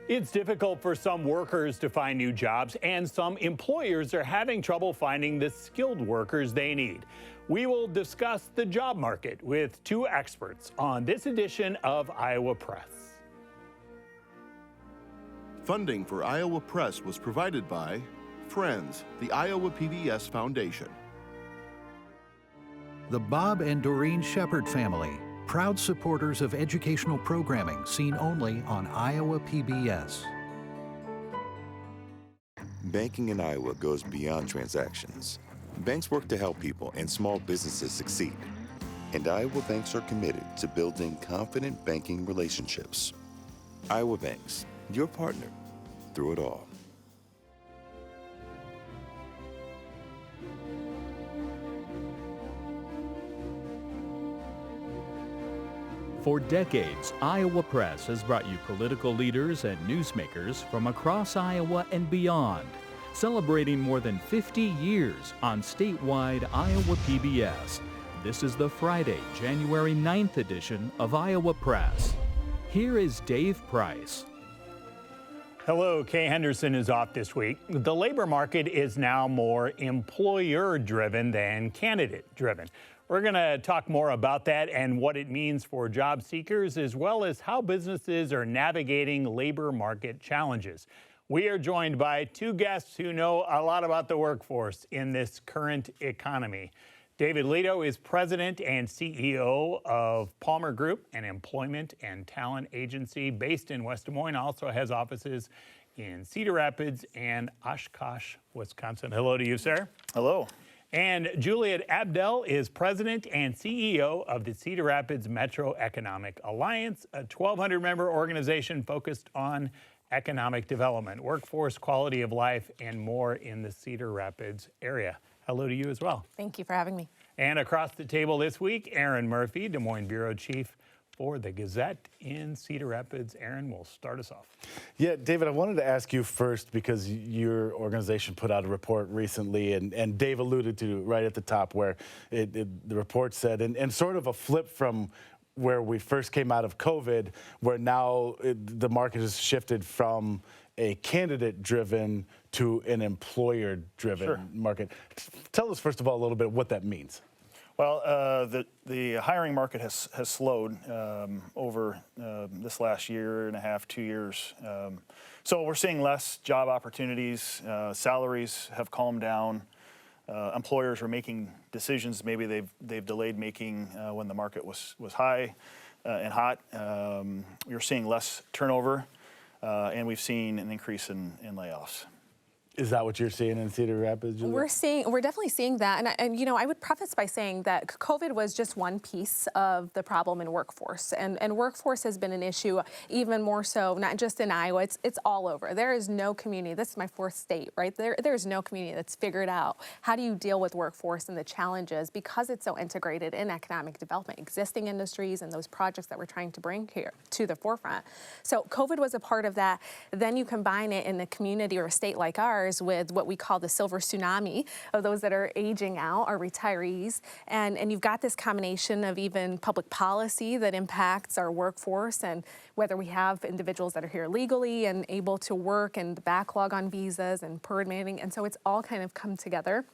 It's difficult for some workers to find new jobs, and some employers are having trouble finding the skilled workers they need. We will discuss the job market with two experts on this edition of Iowa Press. Funding for Iowa Press was provided by Friends, the Iowa PBS Foundation. The Bob and Doreen Sheppard family, proud supporters of educational programming seen only on Iowa PBS. Banking in Iowa goes beyond transactions. Banks work to help people and small businesses succeed. And Iowa banks are committed to building confident banking relationships. Iowa Banks, your partner through it all. For decades, Iowa Press has brought you political leaders and newsmakers from across Iowa and beyond, celebrating more than 50 years on statewide Iowa PBS. This is the Friday, January 9th edition of Iowa Press. Here is Dave Price. Hello, Kay Henderson is off this week. The labor market is now more employer-driven than candidate-driven. We're going to talk more about that and what it means for job seekers, as well as how businesses are navigating labor market challenges. We are joined by two guests who know a lot about the workforce in this current economy. David Leto is president and CEO of Palmer Group, an employment and talent agency based in West Des Moines, also has offices in Cedar Rapids and Oshkosh, Wisconsin. Hello to you, sir. Hello. And Juliet Abdel is president and CEO of the Cedar Rapids Metro Economic Alliance, a 1,200-member organization focused on economic development, workforce quality of life, and more in the Cedar Rapids area. Hello to you as well. Thank you for having me. And across the table this week, Erin Murphy, Des Moines Bureau Chief for the Gazette in Cedar Rapids. Erin will start us off. Yeah, David, I wanted to ask you first because your organization put out a report recently, and Dave alluded to right at the top where the report said, and sort of a flip from where we first came out of COVID, where now the market has shifted from a candidate-driven to an employer-driven market. Tell us, first of all, a little bit what that means. Well, the hiring market has slowed over this last year and a half, 2 years. So we're seeing less job opportunities. Salaries have calmed down. Employers are making decisions maybe they've delayed making when the market was high and hot. You're seeing less turnover, and we've seen an increase in layoffs. Is that what you're seeing in Cedar Rapids, Julia? We're definitely seeing that, and you know, I would preface by saying that COVID was just one piece of the problem in workforce, and workforce has been an issue even more so, not just in Iowa. It's all over. There is no community. This is my fourth state, right? There is no community that's figured out how do you deal with workforce and the challenges because it's so integrated in economic development, existing industries, and those projects that we're trying to bring here to the forefront. So COVID was a part of that. Then you combine it in a community or a state like ours with what we call the silver tsunami of those that are aging out, our retirees. And you've got this combination of even public policy that impacts our workforce and whether we have individuals that are here legally and able to work and the backlog on visas and permitting. And so it's all kind of come together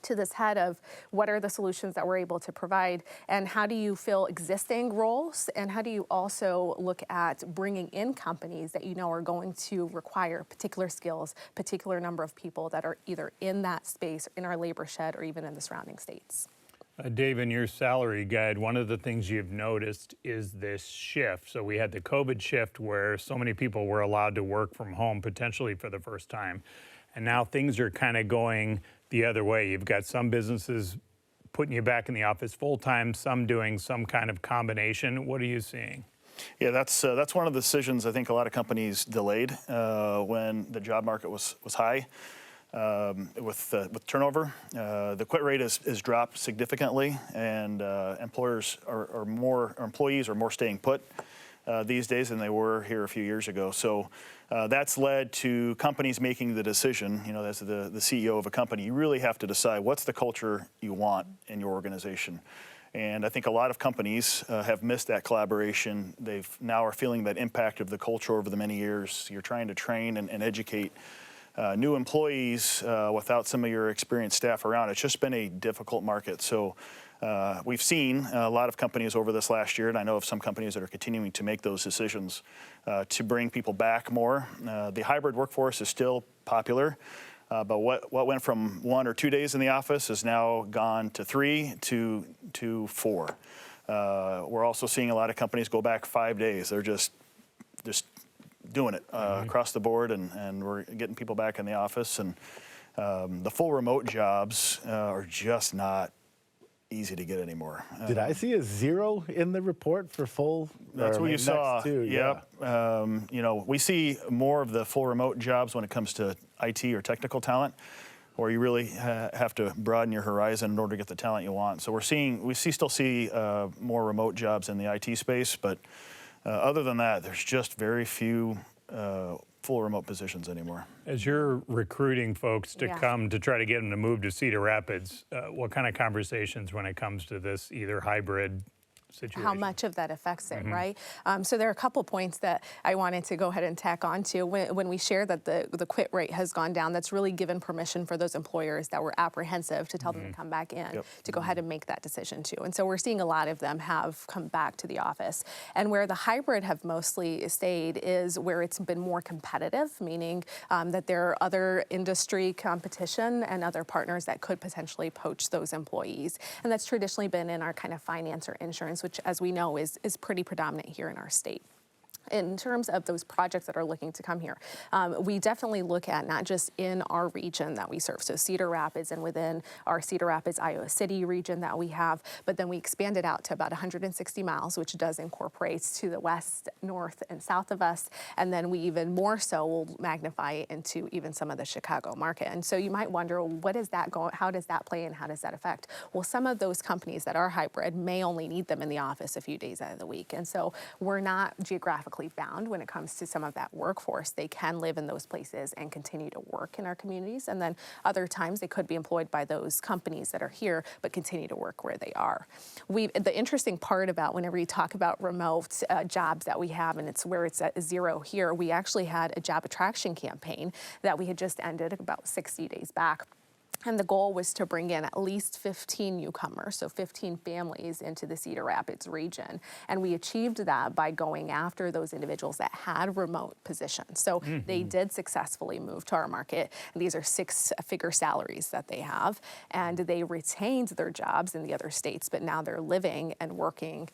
to this head of what are the solutions that we're able to provide and how do you fill existing roles and how do you also look at bringing in companies that you know are going to require particular skills, particular number of people that are either in that space, in our labor shed, or even in the surrounding states. Dave, in your salary guide, one of the things you've noticed is this shift. So we had the COVID shift where so many people were allowed to work from home potentially for the first time. And now things are kind of going the other way. You've got some businesses putting you back in the office full-time, some doing some kind of combination. What are you seeing? Yeah, that's one of the decisions I think a lot of companies delayed when the job market was high. With turnover, the quit rate has dropped significantly, and employees are more staying put these days than they were here a few years ago. So that's led to companies making the decision, you know, as the CEO of a company, you really have to decide what's the culture you want in your organization. And I think a lot of companies have missed that collaboration. They've now are feeling that impact of the culture over the many years. You're trying to train and educate new employees without some of your experienced staff around. It's just been a difficult market. So we've seen a lot of companies over this last year, and I know of some companies that are continuing to make those decisions to bring people back more. The hybrid workforce is still popular. But what went from 1 or 2 days in the office is now gone to 3 to 4. We're also seeing a lot of companies go back 5 days. They're just doing it across the board, and we're getting people back in the office. And the full remote jobs are just not easy to get anymore. Did I see a 0 in the report for full? That's what you saw. Yep. You know, we see more of the full remote jobs when it comes to IT or technical talent, or you really have to broaden your horizon in order to get the talent you want. So we still see more remote jobs in the IT space, but other than that, there's just very few full remote positions anymore. As you're recruiting folks to come to try to get them to move to Cedar Rapids, what kind of conversations when it comes to this either hybrid situation? How much of that affects it, right? So there are a couple points that I wanted to go ahead and tack on to. When we share that the quit rate has gone down, that's really given permission for those employers that were apprehensive to tell them to come back in, to go ahead and make that decision too. And so we're seeing a lot of them have come back to the office. And where the hybrid have mostly stayed is where it's been more competitive, meaning that there are other industry competition and other partners that could potentially poach those employees. And that's traditionally been in our kind of finance or insurance, which, as we know, is pretty predominant here in our state. In terms of those projects that are looking to come here, we definitely look at not just in our region that we serve, so Cedar Rapids and within our Cedar Rapids, Iowa City region that we have, but then we expand it out to about 160 miles, which does incorporate to the west, north, and south of us, and then we even more so will magnify it into even some of the Chicago market. And so you might wonder, what is that going? How does that play and how does that affect? Well, some of those companies that are hybrid may only need them in the office a few days out of the week, and so we're not geographically bound when it comes to some of that workforce. They can live in those places and continue to work in our communities. And then other times they could be employed by those companies that are here, but continue to work where they are. The interesting part about whenever you talk about remote jobs that we have, and it's where it's at 0 here, we actually had a job attraction campaign that we had just ended about 60 days back. And the goal was to bring in at least 15 newcomers, so 15 families into the Cedar Rapids region. And we achieved that by going after those individuals that had remote positions. So they did successfully move to our market. These are 6-figure salaries that they have. And they retained their jobs in the other states, but now they're living and working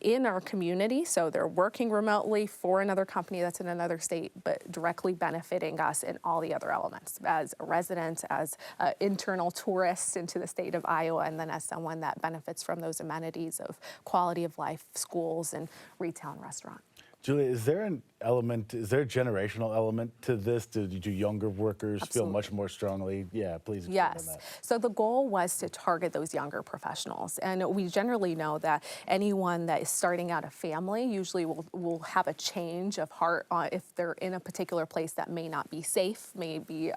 in our community. So they're working remotely for another company that's in another state, but directly benefiting us in all the other elements as a resident, as internal tourists into the state of Iowa, and then as someone that benefits from those amenities of quality of life, schools, and retail and restaurant. Julia, is there a generational element to this? Do younger workers feel much more strongly? Yeah, please expand on that. So the goal was to target those younger professionals. And we generally know that anyone that is starting out a family usually will have a change of heart if they're in a particular place that may not be safe, may be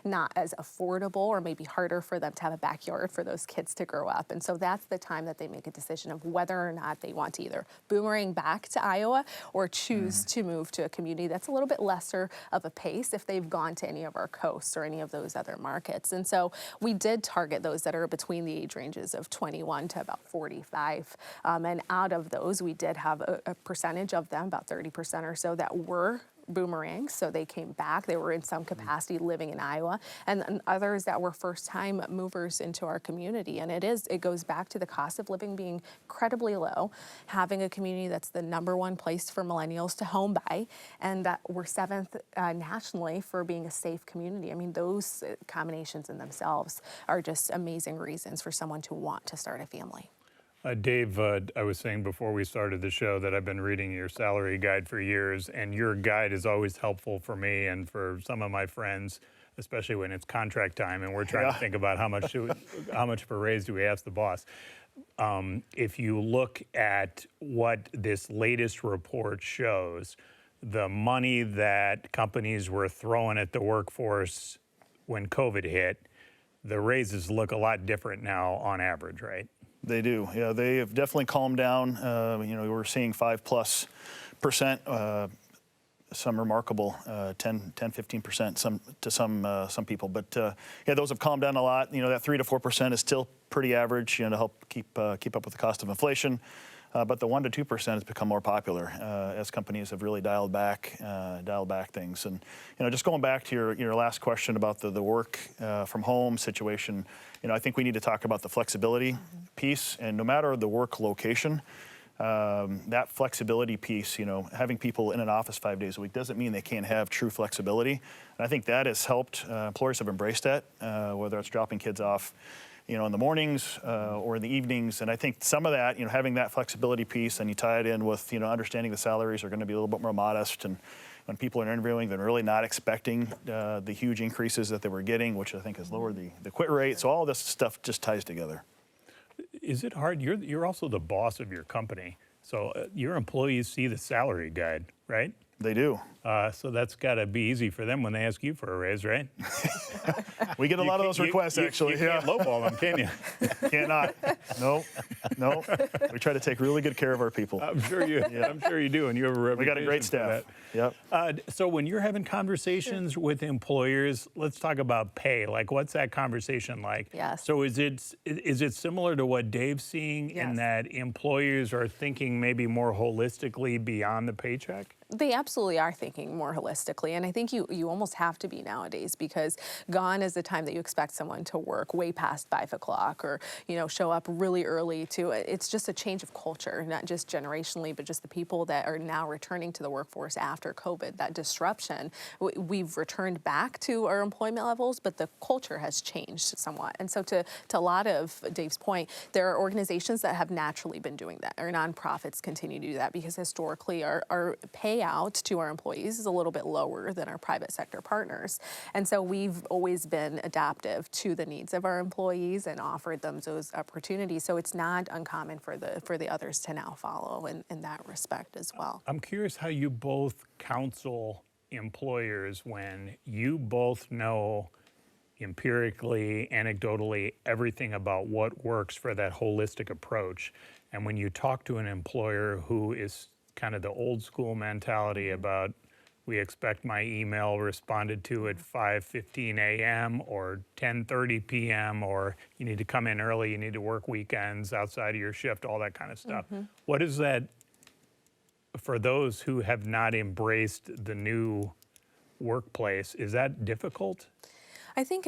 not as affordable, or may be harder for them to have a backyard for those kids to grow up. And so that's the time that they make a decision of whether or not they want to either boomerang back to Iowa or choose to move to a community that's a little bit lesser of a pace if they've gone to any of our coasts or any of those other markets. And so we did target those that are between the age ranges of 21 to about 45. And out of those, we did have a percentage of them, about 30% or so, that were boomerangs, so they came back. They were in some capacity living in Iowa, and others that were first-time movers into our community. And it goes back to the cost of living being incredibly low, having a community that's the #1 place for millennials to home by, and that we're 7th nationally for being a safe community. I mean, those combinations in themselves are just amazing reasons for someone to want to start a family. Dave, I was saying before we started the show that I've been reading your salary guide for years, and your guide is always helpful for me and for some of my friends, especially when it's contract time and we're trying to think about how much of a raise do we ask the boss. If you look at what this latest report shows, the money that companies were throwing at the workforce when COVID hit, the raises look a lot different now on average, right? They do. Yeah, they have definitely calmed down. We're seeing 5+%. Some remarkable 10, 15%, some people. But yeah, those have calmed down a lot. That 3 to 4% is still pretty average, to help keep up with the cost of inflation. But the 1 to 2% has become more popular as companies have really dialed back things. And just going back to your last question about the work from home situation, I think we need to talk about the flexibility piece. And no matter the work location, that flexibility piece, having people in an office 5 days a week doesn't mean they can't have true flexibility. And I think that has helped. Employers have embraced that, whether it's dropping kids off in the mornings or in the evenings. And I think some of that, having that flexibility piece, and you tie it in with, understanding the salaries are going to be a little bit more modest. And when people are interviewing, they're really not expecting the huge increases that they were getting, which I think has lowered the quit rate. So all this stuff just ties together. Is it hard? You're also the boss of your company. So your employees see the salary guide, right? They do. So that's got to be easy for them when they ask you for a raise, right? We get a lot of those requests, actually. You can't lowball them, can you? Cannot. No. We try to take really good care of our people. I'm sure you do, and you have a reputation. We got a great staff. Yep. So when you're having conversations with employers, let's talk about pay. Like, what's that conversation like? Yes. So is it similar to what Dave's seeing in that employers are thinking maybe more holistically beyond the paycheck? They absolutely are thinking more holistically, and I think you almost have to be nowadays, because gone is the time that you expect someone to work way past 5 o'clock or show up really early. It's just a change of culture, not just generationally, but just the people that are now returning to the workforce after COVID. That disruption, we've returned back to our employment levels, but the culture has changed somewhat. And so to a lot of Dave's point, there are organizations that have naturally been doing that. Our nonprofits continue to do that because historically our payout to our employees is a little bit lower than our private sector partners. And so we've always been adaptive to the needs of our employees and offered them those opportunities. So it's not uncommon for the others to now follow in that respect as well. I'm curious how you both counsel employers when you both know empirically, anecdotally, everything about what works for that holistic approach. And when you talk to an employer who is kind of the old school mentality about, we expect my email responded to at 5:15 a.m. or 10:30 p.m. or you need to come in early, you need to work weekends outside of your shift, all that kind of stuff. What is that for those who have not embraced the new workplace? Is that difficult? I think,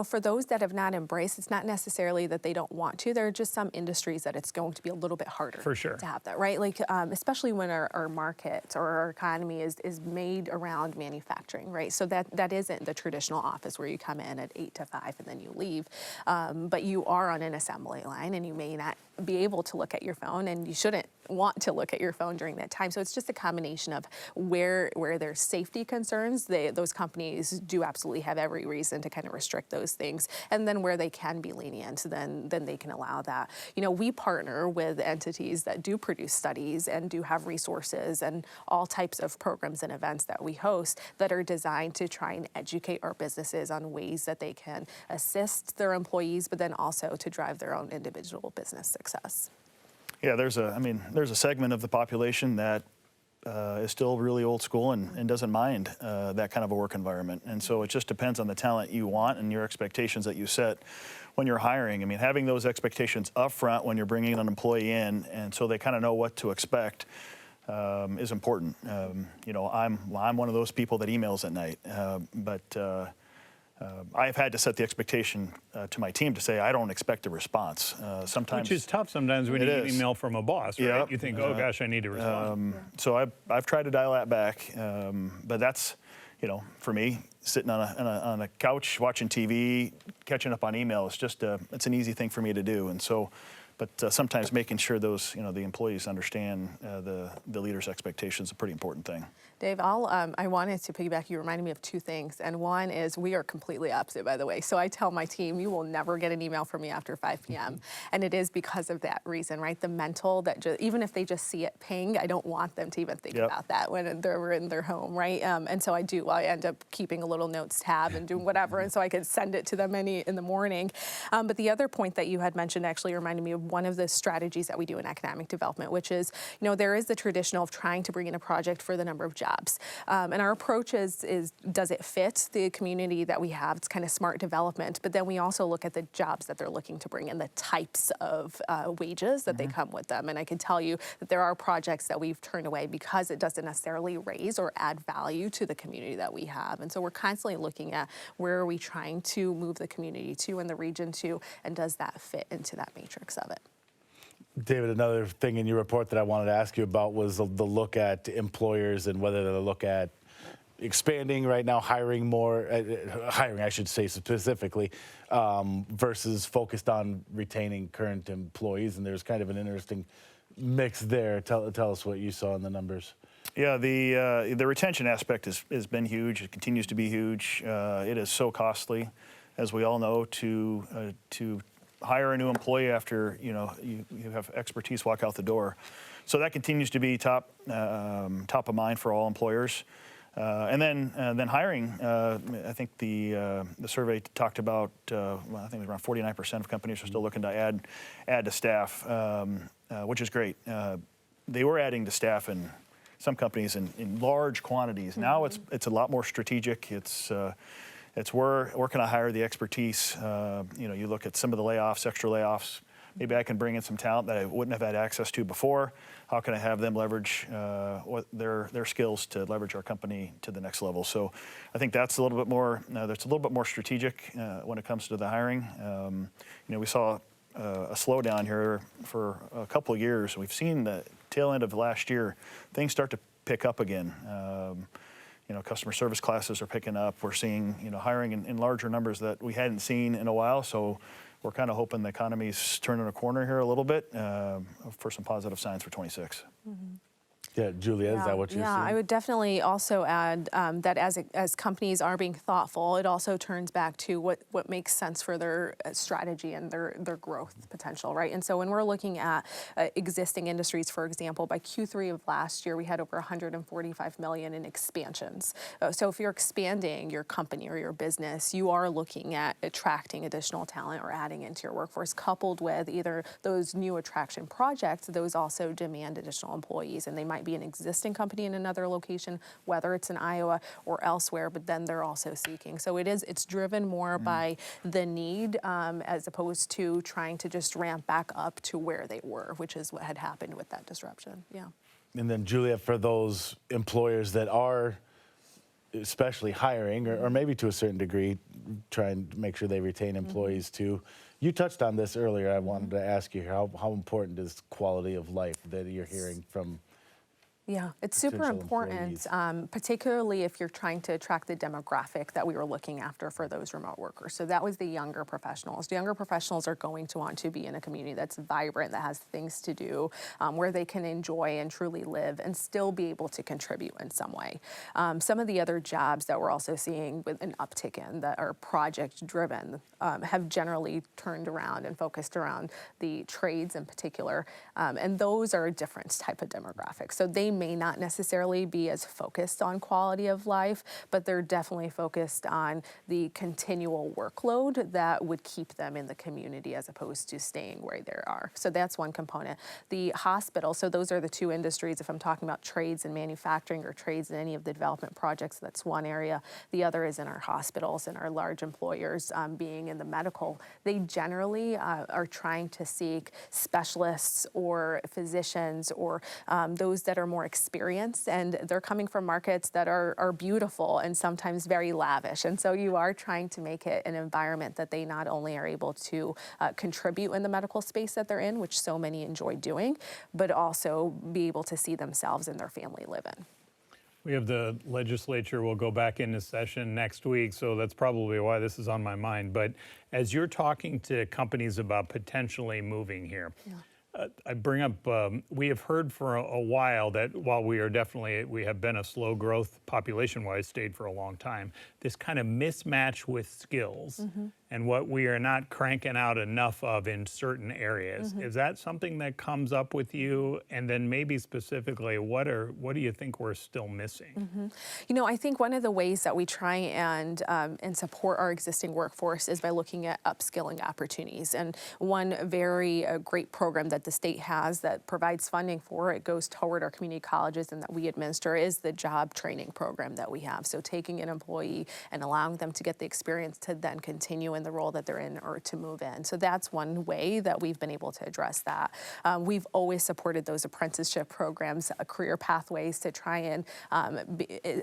for those that have not embraced, it's not necessarily that they don't want to. There are just some industries that it's going to be a little bit harder to have that, right? Like, especially when our market or our economy is made around manufacturing, right? So that isn't the traditional office where you come in at 8 to 5 and then you leave. But you are on an assembly line and you may not be able to look at your phone, and you shouldn't want to look at your phone during that time. So it's just a combination of where there's safety concerns, those companies do absolutely have every reason to kind of restrict those things. And then where they can be lenient, then they can allow that. We partner with entities that do produce studies and do have resources and all types of programs and events that we host that are designed to try and educate our businesses on ways that they can assist their employees, but then also to drive their own individual business success. Yeah, there's a segment of the population that is still really old school and doesn't mind that kind of a work environment. And so it just depends on the talent you want and your expectations that you set when you're hiring. I mean, having those expectations up front when you're bringing an employee in, and so they kind of know what to expect, is important. I'm one of those people that emails at night, but I've had to set the expectation to my team to say I don't expect a response. Sometimes, which is tough sometimes when you get an email from a boss, right? Yep. You think, oh gosh, I need to respond. So I've tried to dial that back, but that's, for me, sitting on a couch watching TV, catching up on email is just it's an easy thing for me to do, and so. But sometimes making sure those, the employees understand the leader's expectations is a pretty important thing. Dave, I wanted to piggyback. You reminded me of two things. And one is we are completely opposite, by the way. So I tell my team, you will never get an email from me after 5 p.m. And it is because of that reason, right? The mental that even if they just see it ping, I don't want them to even think about that when they're in their home, right? And so I end up keeping a little notes tab and doing whatever. And so I could send it to them in the morning. But the other point that you had mentioned actually reminded me of one of the strategies that we do in economic development, which is, there is the traditional of trying to bring in a project for the number of jobs. And our approach is does it fit the community that we have? It's kind of smart development, but then we also look at the jobs that they're looking to bring in, the types of wages that they come with them. And I can tell you that there are projects that we've turned away because it doesn't necessarily raise or add value to the community that we have. And so we're constantly looking at where are we trying to move the community to and the region to, and does that fit into that matrix of it? David, another thing in your report that I wanted to ask you about was the look at employers and whether they look at expanding right now, hiring more, hiring I should say specifically, versus focused on retaining current employees. And there's kind of an interesting mix there. Tell us what you saw in the numbers. Yeah, the retention aspect has been huge. It continues to be huge. It is so costly, as we all know, to hire a new employee after you have expertise walk out the door. So that continues to be top of mind for all employers. And then hiring. I think the survey talked about. I think it was around 49% of companies are still looking to add to staff, which is great. They were adding to staff in some companies in large quantities. Now it's a lot more strategic. It's where can I hire the expertise? You look at some of the layoffs, extra layoffs. Maybe I can bring in some talent that I wouldn't have had access to before. How can I have them leverage their skills to leverage our company to the next level? So I think that's a little bit more. That's a little bit more strategic when it comes to the hiring. We saw a slowdown here for a couple of years. We've seen the tail end of last year, things start to pick up again. Customer service classes are picking up. We're seeing, hiring in larger numbers that we hadn't seen in a while. So we're kind of hoping the economy's turning a corner here a little bit for some positive signs for 26. Yeah, Juliet, is that what you're seeing? Yeah, I would definitely also add that as companies are being thoughtful, it also turns back to what makes sense for their strategy and their growth potential, right? And so when we're looking at existing industries, for example, by Q3 of last year, we had over 145 million in expansions. So if you're expanding your company or your business, you are looking at attracting additional talent or adding into your workforce, coupled with either those new attraction projects, those also demand additional employees, and they might be an existing company in another location, whether it's in Iowa or elsewhere, but then they're also seeking. So it's driven more by the need as opposed to trying to just ramp back up to where they were, which is what had happened with that disruption. Yeah. And then Juliet, for those employers that are especially hiring, or maybe to a certain degree, trying to make sure they retain employees too. You touched on this earlier. I wanted to ask you how important is quality of life that you're hearing from? Yeah, it's super important, particularly if you're trying to attract the demographic that we were looking after for those remote workers. So that was the younger professionals. The younger professionals are going to want to be in a community that's vibrant, that has things to do, where they can enjoy and truly live and still be able to contribute in some way. Some of the other jobs that we're also seeing with an uptick in that are project-driven have generally turned around and focused around the trades in particular, and those are a different type of demographic. So they may not necessarily be as focused on quality of life, but they're definitely focused on the continual workload that would keep them in the community as opposed to staying where they are. So that's one component. The hospital, so those are the two industries. If I'm talking about trades and manufacturing or trades in any of the development projects, that's one area. The other is in our hospitals and our large employers being in the medical. They generally are trying to seek specialists or physicians or those that are more experienced, and they're coming from markets that are beautiful and sometimes very lavish. And so you are trying to make it an environment that they not only are able to contribute in the medical space that they're in, which so many enjoy doing, but also be able to see themselves and their family live in. We have the legislature will go back into session next week, so that's probably why this is on my mind. But as you're talking to companies about potentially moving here, I bring up, we have heard for a while that while we have been a slow growth population-wise, stayed for a long time, this kind of mismatch with skills and what we are not cranking out enough of in certain areas. Is that something that comes up with you? And then maybe specifically, what do you think we're still missing? You know, I think one of the ways that we try and support our existing workforce is by looking at upskilling opportunities. And one very great program that the state has that provides funding for it goes toward our community colleges and that we administer is the job training program that we have. So taking an employee and allowing them to get the experience to then continue in the role that they're in or to move in. So that's one way that we've been able to address that. We've always supported those apprenticeship programs, career pathways to try and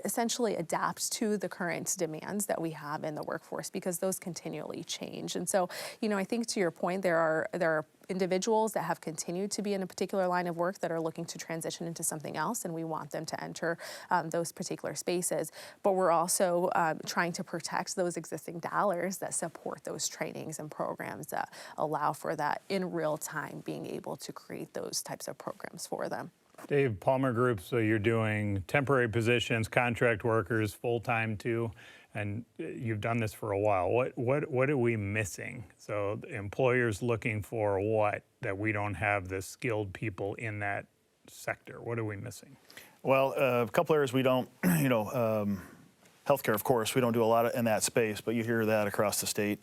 essentially adapt to the current demands that we have in the workforce because those continually change. And so, you know, I think to your point, there are individuals that have continued to be in a particular line of work that are looking to transition into something else, and we want them to enter those particular spaces. But we're also trying to protect those existing dollars that support those trainings and programs that allow for that in real time being able to create those types of programs for them. Dave, Palmer Group, so you're doing temporary positions, contract workers, full-time too, and you've done this for a while. What are we missing? So the employers looking for what that we don't have the skilled people in that sector? What are we missing? Well, a couple areas we don't, healthcare, of course, we don't do a lot in that space, but you hear that across the state.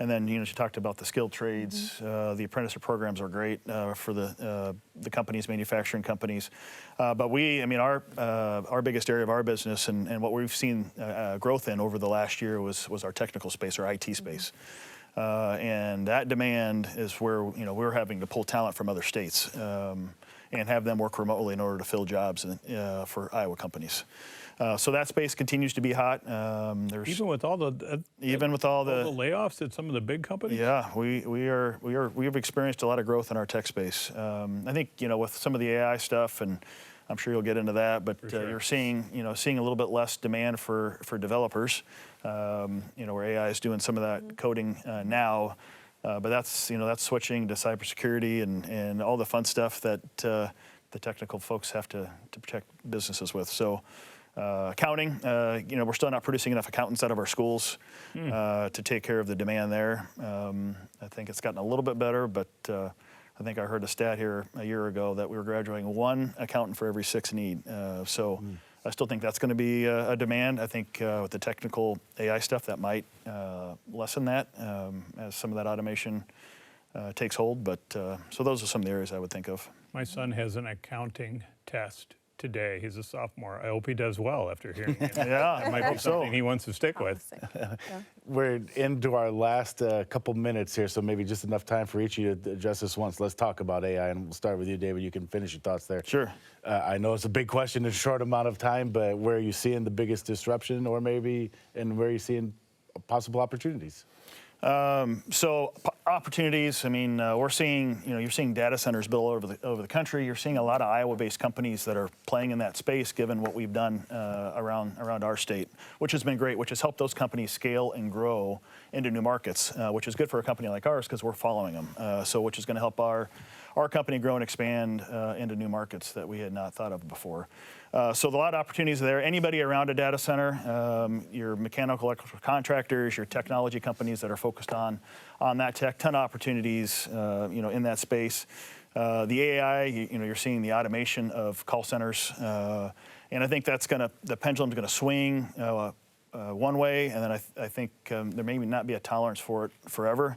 And then, you talked about the skilled trades. The apprenticeship programs are great for the companies, manufacturing companies. But our biggest area of our business and what we've seen growth in over the last year was our technical space, our IT space. And that demand is where, we're having to pull talent from other states and have them work remotely in order to fill jobs for Iowa companies. So that space continues to be hot. Even with all the layoffs at some of the big companies. Yeah, we've experienced a lot of growth in our tech space. I think with some of the AI stuff, and I'm sure you'll get into that, but sure. You're seeing a little bit less demand for developers. Where AI is doing some of that coding now. But that's switching to cybersecurity and all the fun stuff that the technical folks have to protect businesses with. So. Accounting, we're still not producing enough accountants out of our schools to take care of the demand there. I think it's gotten a little bit better, but I think I heard a stat here a year ago that we were graduating 1 accountant for every 6 need. So I still think that's going to be a demand. I think with the technical AI stuff, that might lessen that as some of that automation takes hold. But so those are some of the areas I would think of. My son has an accounting test today. He's a sophomore. I hope he does well after hearing it. Yeah, that might be something he wants to stick with. Yeah. We're into our last couple minutes here, so maybe just enough time for each of you to address this once. Let's talk about AI, and we'll start with you, David. You can finish your thoughts there. Sure. I know it's a big question in a short amount of time, but where are you seeing the biggest disruption, or maybe, and where are you seeing possible opportunities? So opportunities. I mean, we're seeing. You're seeing data centers built over the country. You're seeing a lot of Iowa-based companies that are playing in that space, given what we've done around our state, which has been great. Which has helped those companies scale and grow into new markets, which is good for a company like ours because we're following them. So, which is going to help our company grow and expand into new markets that we had not thought of before. So a lot of opportunities there. Anybody around a data center, your mechanical, electrical contractors, your technology companies that are focused on that tech, ton of opportunities, in that space. The AI, you're seeing the automation of call centers, and I think the pendulum's gonna swing one way, and then I think there may not be a tolerance for it forever.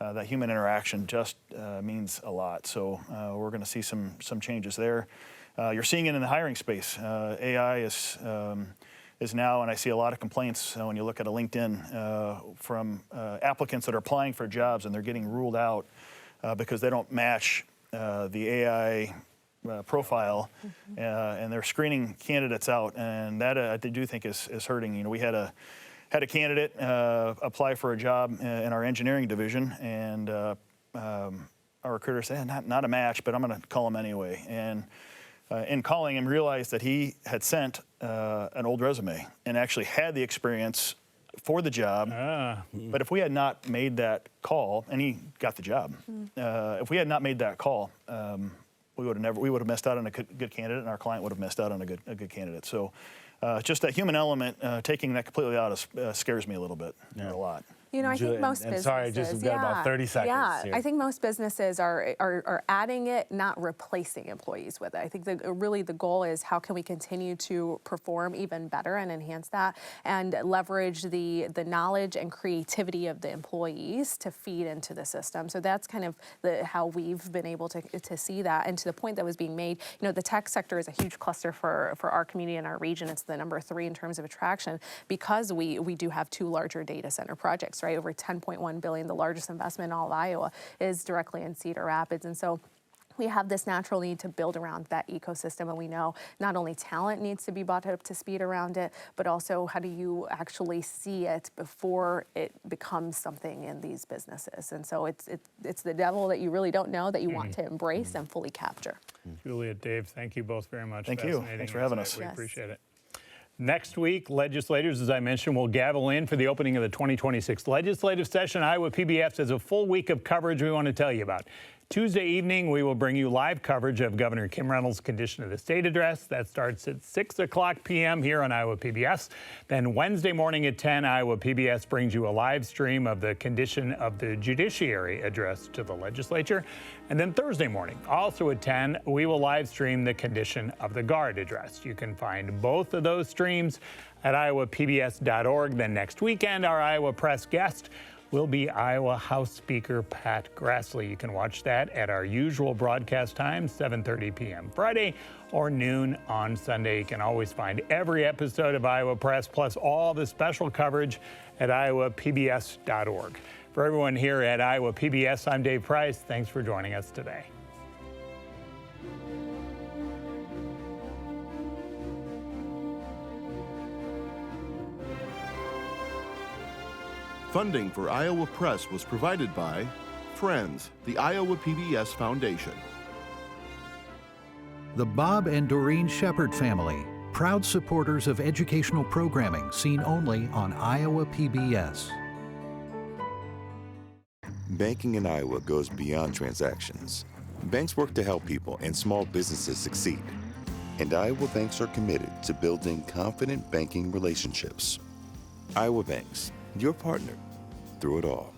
That human interaction just means a lot. So we're going to see some changes there. You're seeing it in the hiring space. AI is now, and I see a lot of complaints when you look at a LinkedIn from applicants that are applying for jobs and they're getting ruled out because they don't match the AI profile, and they're screening candidates out, and that I do think is hurting. We had a candidate apply for a job in our engineering division, and our recruiter said, not a match, but I'm going to call him anyway. And in calling him, realized that he had sent an old resume and actually had the experience for the job. But if we had not made that call, and he got the job, if we had not made that call, we would have missed out on a good candidate, and our client would have missed out on a good candidate. So just that human element, taking that completely out scares me a little bit, a lot. You know, I think most businesses. Sorry, we've got about 30 seconds. Yeah, here. I think most businesses are adding it, not replacing employees with it. I think really the goal is how can we continue to perform even better and enhance that, and leverage the knowledge and creativity of the employees to feed into the system. So that's kind of how we've been able to see that. And to the point that was being made, you know, the tech sector is a huge cluster for our community and our region. It's the number 3 in terms of attraction because we do have 2 larger data center projects. Right, over $10.1 billion, the largest investment in all of Iowa, is directly in Cedar Rapids, and so we have this natural need to build around that ecosystem, and we know not only talent needs to be brought up to speed around it, but also how do you actually see it before it becomes something in these businesses. And so it's the devil that you really don't know that you want to embrace and fully capture. Juliet, Dave, thank you both very much. Thank you. Thanks for having us. We appreciate it. Next week, legislators, as I mentioned, will gavel in for the opening of the 2026 legislative session. Iowa PBS has a full week of coverage we want to tell you about. Tuesday evening, we will bring you live coverage of Governor Kim Reynolds' Condition of the State address. That starts at 6 o'clock p.m. here on Iowa PBS. Then Wednesday morning at 10, Iowa PBS brings you a live stream of the Condition of the Judiciary address to the legislature. And then Thursday morning, also at 10, we will live stream the Condition of the Guard address. You can find both of those streams at iowapbs.org. Then next weekend, our Iowa Press guest will be Iowa House Speaker Pat Grassley. You can watch that at our usual broadcast time, 7:30 p.m. Friday or noon on Sunday. You can always find every episode of Iowa Press plus all the special coverage at iowapbs.org. For everyone here at Iowa PBS, I'm Dave Price. Thanks for joining us today. Funding for Iowa Press was provided by Friends, the Iowa PBS Foundation. The Bob and Doreen Sheppard family, proud supporters of educational programming seen only on Iowa PBS. Banking in Iowa goes beyond transactions. Banks work to help people and small businesses succeed. And Iowa banks are committed to building confident banking relationships. Iowa Banks, your partner through it all.